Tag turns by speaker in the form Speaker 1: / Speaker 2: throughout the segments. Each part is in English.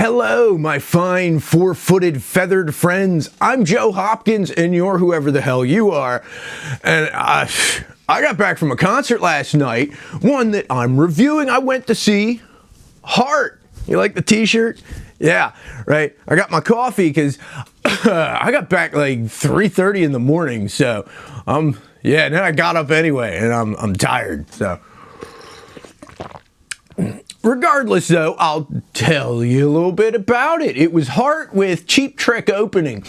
Speaker 1: Hello, my fine four-footed feathered friends. I'm Joe Hopkins, and you're whoever the hell you are. And I got back from a concert last night, one that I'm reviewing. I went to see Heart. You like the t-shirt? Yeah, right. I got my coffee because I got back like 3:30 in the morning. So, yeah, then I got up anyway, and I'm tired. So. Regardless, though, I'll tell you a little bit about it. It was Heart with Cheap Trick opening.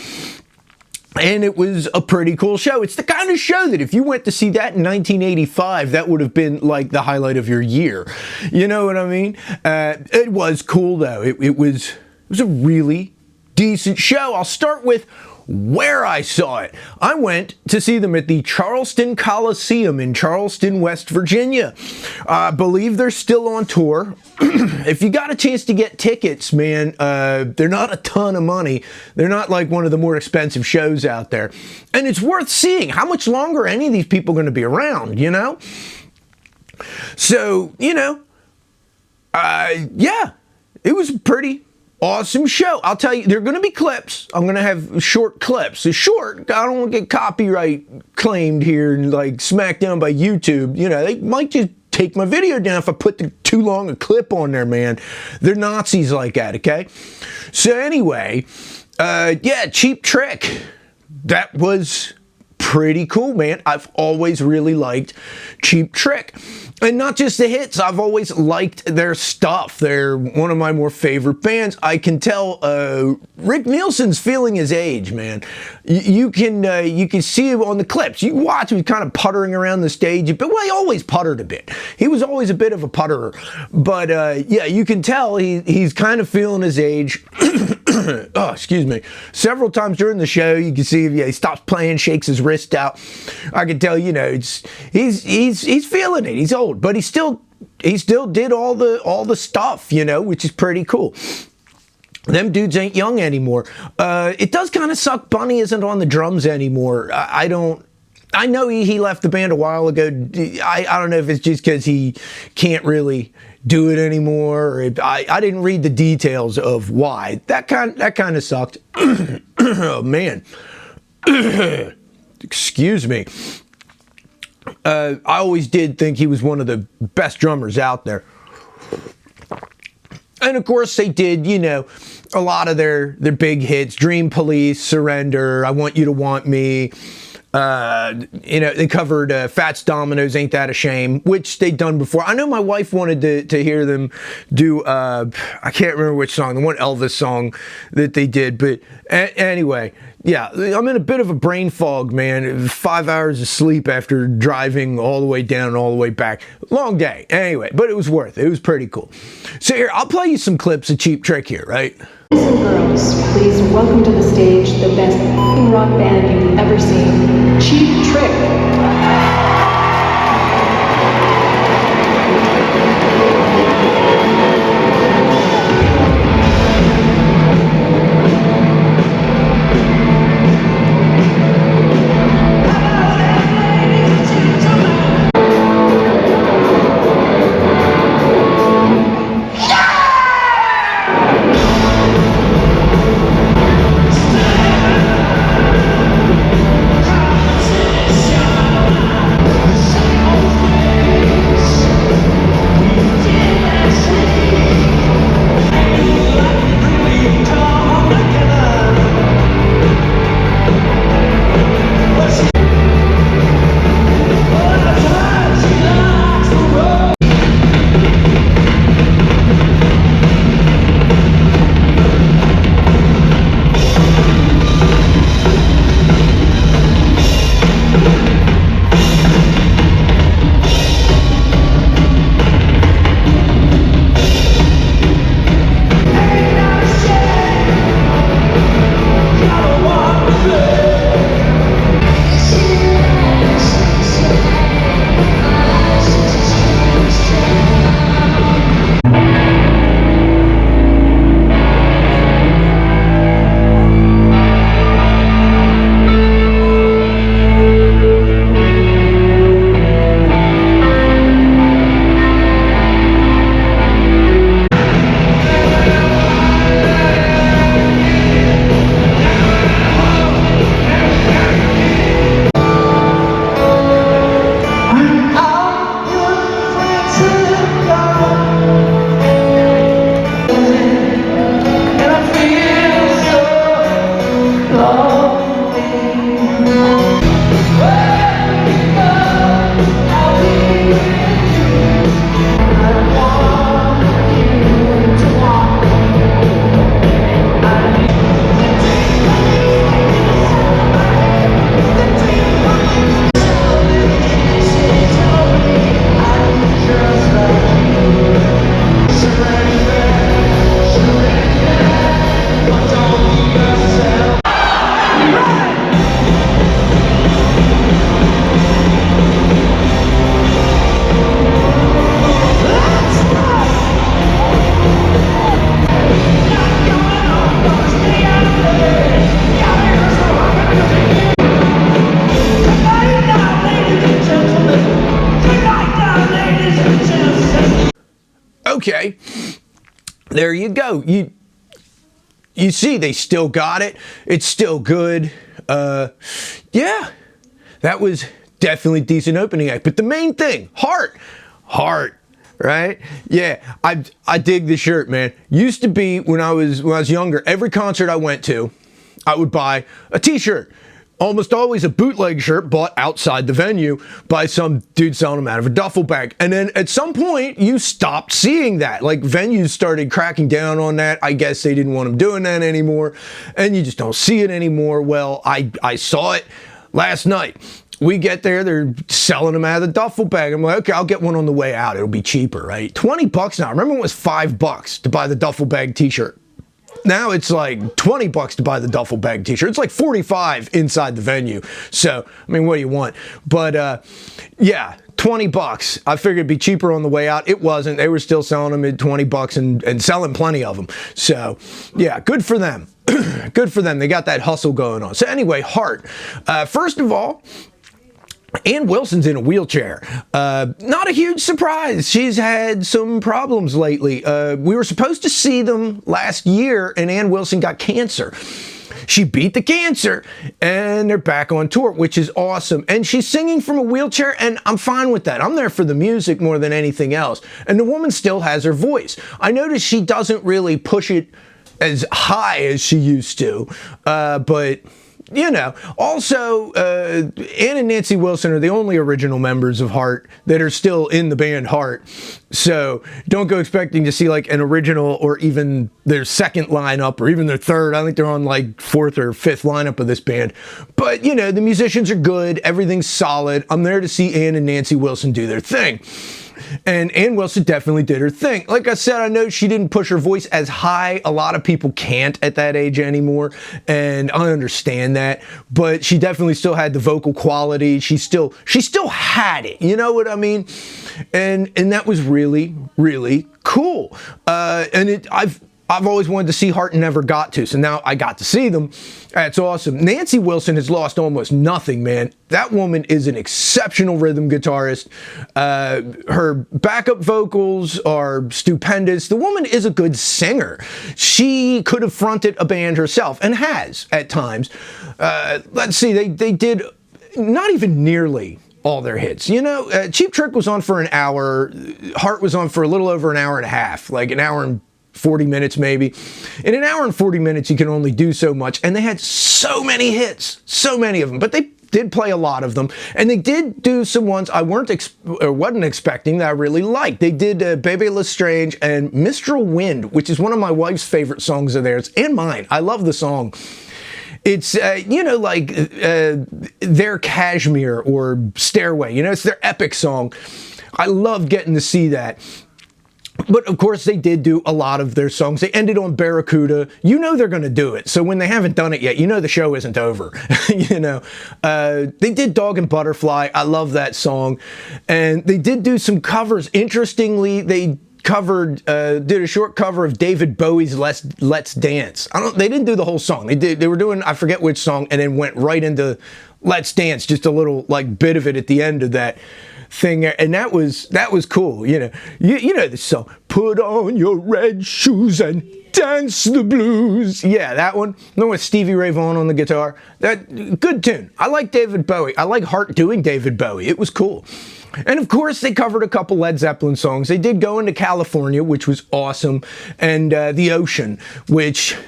Speaker 1: And it was a pretty cool show. It's the kind of show that if you went to see that in 1985, that would have been like the highlight of your year. You know what I mean? It was cool, though. It was a really decent show. I'll start with where I saw it. I went to see them at the Charleston Coliseum in Charleston, West Virginia. I believe they're still on tour. If you got a chance to get tickets, man, they're not a ton of money. They're not like one of the more expensive shows out there. And it's worth seeing. How much longer are any of these people going to be around, you know? So, you know, yeah, it was pretty awesome show. I'll tell you, there are going to be clips. I'm going to have short clips. It's short. I don't want to get copyright claimed here and like smacked down by YouTube. You know, they might just take my video down if I put too long a clip on there, man. They're Nazis like that, okay? So anyway, yeah, Cheap Trick. That was pretty cool, man. I've always really liked Cheap Trick. And not just the hits, I've always liked their stuff. They're one of my more favorite bands. I can tell Rick Nielsen's feeling his age, man. You can see him on the clips. You watch him kind of puttering around the stage, but well, he always puttered a bit. He was always a bit of a putterer. But yeah, you can tell he's kind of feeling his age. Oh, excuse me. Several times during the show, you can see he stops playing, shakes his wrist out. I can tell, you know, he's feeling it. He's old, but he still did all the stuff, you know, which is pretty cool. Them dudes ain't young anymore. It does kind of suck Bunny isn't on the drums anymore. I know he left the band a while ago. I don't know if it's just because he can't really do it anymore. Or I didn't read the details of why. That kind of sucked. Oh man. Excuse me. I always did think he was one of the best drummers out there. And of course they did, you know, a lot of their big hits, Dream Police, Surrender, I Want You to Want Me. You know, they covered Fats Domino's Ain't That a Shame, which they'd done before. I know my wife wanted to hear them do, I can't remember which song, the one Elvis song that they did, but anyway, yeah, I'm in a bit of a brain fog, man. 5 hours of sleep after driving all the way down and all the way back. Long day. Anyway, but it was worth it. It was pretty cool. So here, I'll play you some clips of Cheap Trick here, right?
Speaker 2: Boys and girls, please welcome to the stage the best rock band you've ever seen, Cheap Trick.
Speaker 3: Yeah!
Speaker 1: there you go. You see, they still got it. It's still good. Yeah, that was definitely decent opening act. But the main thing, Heart, right? Yeah, I dig the shirt, man. Used to be when I was younger, every concert I went to, I would buy a t-shirt. Almost always a bootleg shirt bought outside the venue by some dude selling them out of a duffel bag. And then at some point, you stopped seeing that. Like, venues started cracking down on that. I guess they didn't want them doing that anymore. And you just don't see it anymore. Well, I saw it last night. We get there, they're selling them out of the duffel bag. I'm like, okay, I'll get one on the way out. It'll be cheaper, right? $20 now. Remember, it was $5 to buy the duffel bag t-shirt. Now it's like $20 to buy the duffel bag t-shirt. It's like $45 inside the venue. So, I mean, what do you want? But, yeah, $20. I figured it'd be cheaper on the way out. It wasn't. They were still selling them at $20 and selling plenty of them. So, yeah, good for them. Good for them. They got that hustle going on. So anyway, Heart. First of all, Ann Wilson's in a wheelchair. Not a huge surprise. She's had some problems lately. We were supposed to see them last year, and Ann Wilson got cancer. She beat the cancer, and they're back on tour, which is awesome. And she's singing from a wheelchair, and I'm fine with that. I'm there for the music more than anything else. And the woman still has her voice. I noticed she doesn't really push it as high as she used to, but... You know, also, Ann and Nancy Wilson are the only original members of Heart that are still in the band Heart. So don't go expecting to see like an original or even their second lineup or even their third. I think they're on like fourth or fifth lineup of this band. But, you know, the musicians are good. Everything's solid. I'm there to see Ann and Nancy Wilson do their thing. And Ann Wilson definitely did her thing. Like I said, I know she didn't push her voice as high. A lot of people can't at that age anymore, and I understand that. But she definitely still had the vocal quality. She still had it. You know what I mean? And that was really, really cool. And I've always wanted to see Heart and never got to, so now I got to see them. That's awesome. Nancy Wilson has lost almost nothing, man. That woman is an exceptional rhythm guitarist. Her backup vocals are stupendous. The woman is a good singer. She could have fronted a band herself, and has at times. Let's see, they did not even nearly all their hits. You know, Cheap Trick was on for an hour. Heart was on for a little over an hour and a half, like an hour and 40 minutes maybe. In an hour and 40 minutes, you can only do so much. And they had so many hits, so many of them. But they did play a lot of them. And they did do some ones I wasn't expecting that I really liked. They did Baby Lestrange and Mistral Wind, which is one of my wife's favorite songs of theirs, and mine. I love the song. It's, you know, like their Cashmere or Stairway. You know, it's their epic song. I love getting to see that. But, of course, they did do a lot of their songs. They ended on Barracuda. You know they're going to do it. So when they haven't done it yet, you know the show isn't over. You know, they did Dog and Butterfly. I love that song. And they did do some covers. Interestingly, they did a short cover of David Bowie's Let's Dance. They didn't do the whole song. They were doing, I forget which song, and then went right into Let's Dance, just a little, like, bit of it at the end of that thing, and that was cool. You know, you know this song, put on your red shoes and dance the blues. Yeah, that one. The one with Stevie Ray Vaughan on the guitar. That good tune. I like David Bowie. I like Heart doing David Bowie. It was cool. And of course, they covered a couple Led Zeppelin songs. They did Go Into California, which was awesome, and The Ocean, which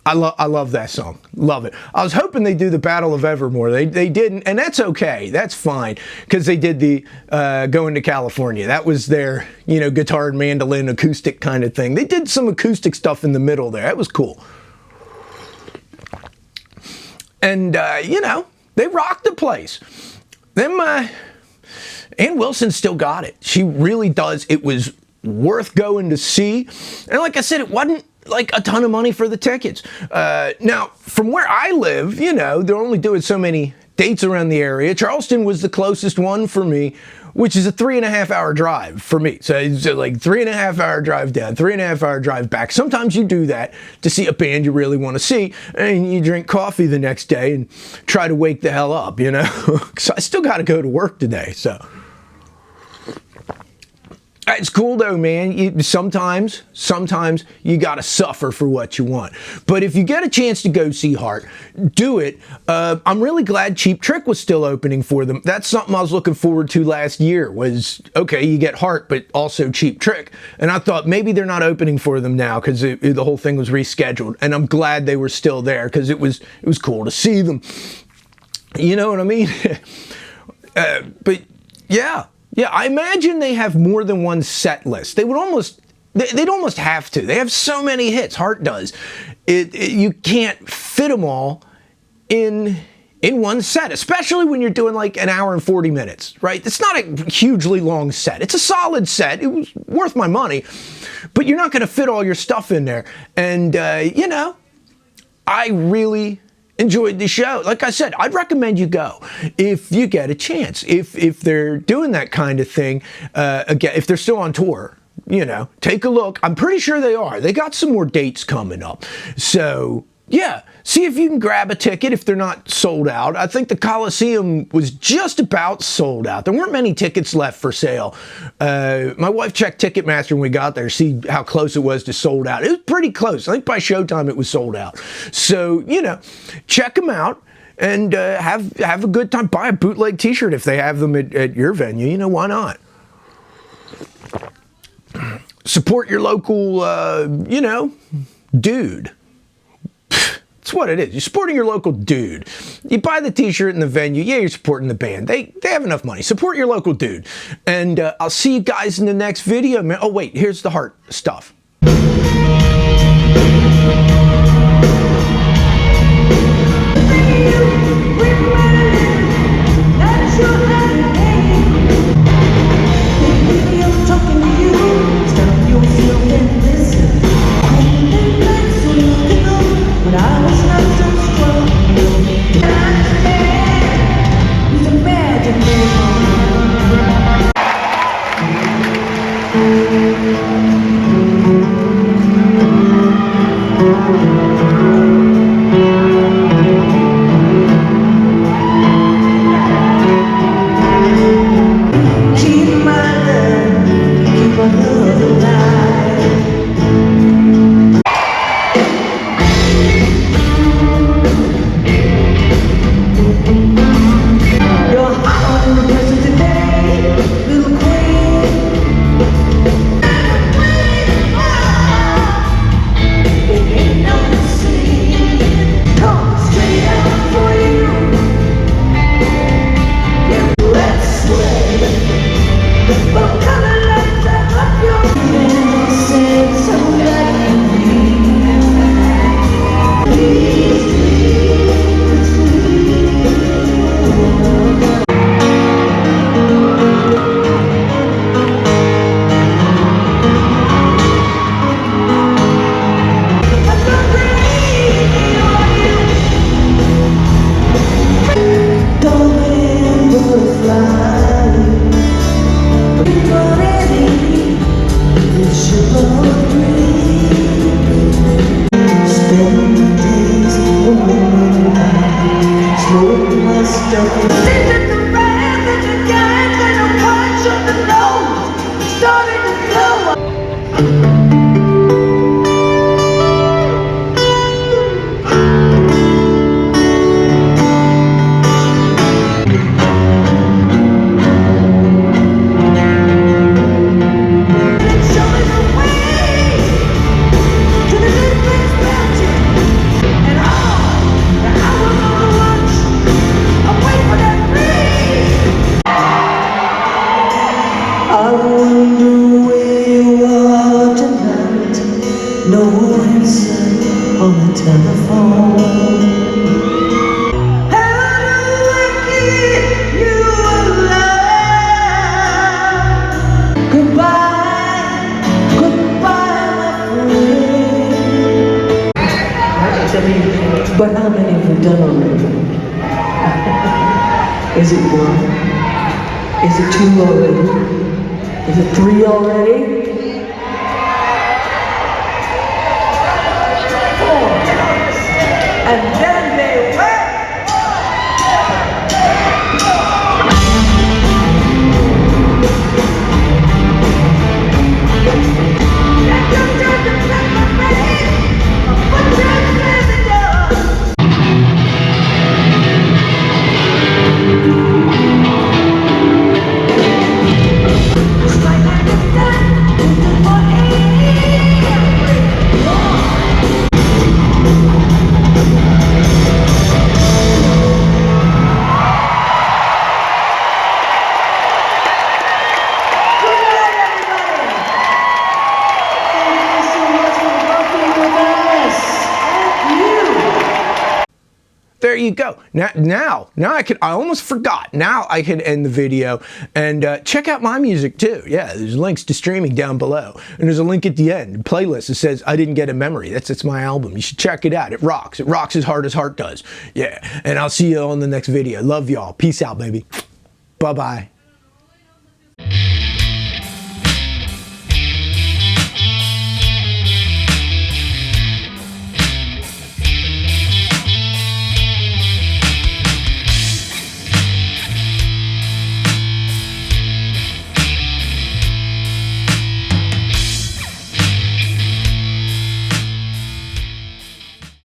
Speaker 1: I love that song. Love it. I was hoping they'd do the Battle of Evermore. They didn't, and that's okay. That's fine, because they did the Going to California. That was their, you know, guitar and mandolin acoustic kind of thing. They did some acoustic stuff in the middle there. That was cool. And, you know, they rocked the place. Them, Ann Wilson still got it. She really does. It was worth going to see. And like I said, it wasn't like a ton of money for the tickets. Now, from where I live, you know, they're only doing so many dates around the area. Charleston was the closest one for me, which is a 3.5 hour drive for me. So it's like 3.5 hour drive down, 3.5 hour drive back. Sometimes you do that to see a band you really want to see, and you drink coffee the next day and try to wake the hell up, you know? So I still got to go to work today, so. It's cool though, man. Sometimes you gotta suffer for what you want. But if you get a chance to go see Heart, do it. I'm really glad Cheap Trick was still opening for them. That's something I was looking forward to last year. Was okay, you get Heart, but also Cheap Trick. And I thought maybe they're not opening for them now because the whole thing was rescheduled. And I'm glad they were still there because it was cool to see them. You know what I mean? But yeah. Yeah, I imagine they have more than one set list. They'd almost have to. They have so many hits. Heart does. You can't fit them all in one set, especially when you're doing like an hour and 40 minutes, right? It's not a hugely long set. It's a solid set. It was worth my money, but you're not going to fit all your stuff in there. And you know, I really enjoyed the show. Like I said, I'd recommend you go if you get a chance. If they're doing that kind of thing, again, if they're still on tour, you know, take a look. I'm pretty sure they are. They got some more dates coming up. So yeah, see if you can grab a ticket if they're not sold out. I think the Coliseum was just about sold out. There weren't many tickets left for sale. My wife checked Ticketmaster when we got there, see how close it was to sold out. It was pretty close. I think by showtime it was sold out. So, you know, check them out and have a good time. Buy a bootleg t-shirt if they have them at your venue. You know, why not? Support your local, you know, dude. That's what it is. You're supporting your local dude. You buy the t-shirt in the venue. Yeah, you're supporting the band. They have enough money. Support your local dude. And I'll see you guys in the next video, man. Oh, wait. Here's the Heart stuff.
Speaker 3: But how many have we done already? Is it one? Is it two already? Is it three already? Four. And then they went.
Speaker 1: there you go. Now I almost forgot. Now I can end the video and check out my music too. Yeah, there's links to streaming down below. And there's a link at the end, a playlist that says I Didn't Get a Memory. That's my album. You should check it out. It rocks. It rocks as hard as Heart does. Yeah, and I'll see you on the next video. Love y'all. Peace out, baby. Bye-bye.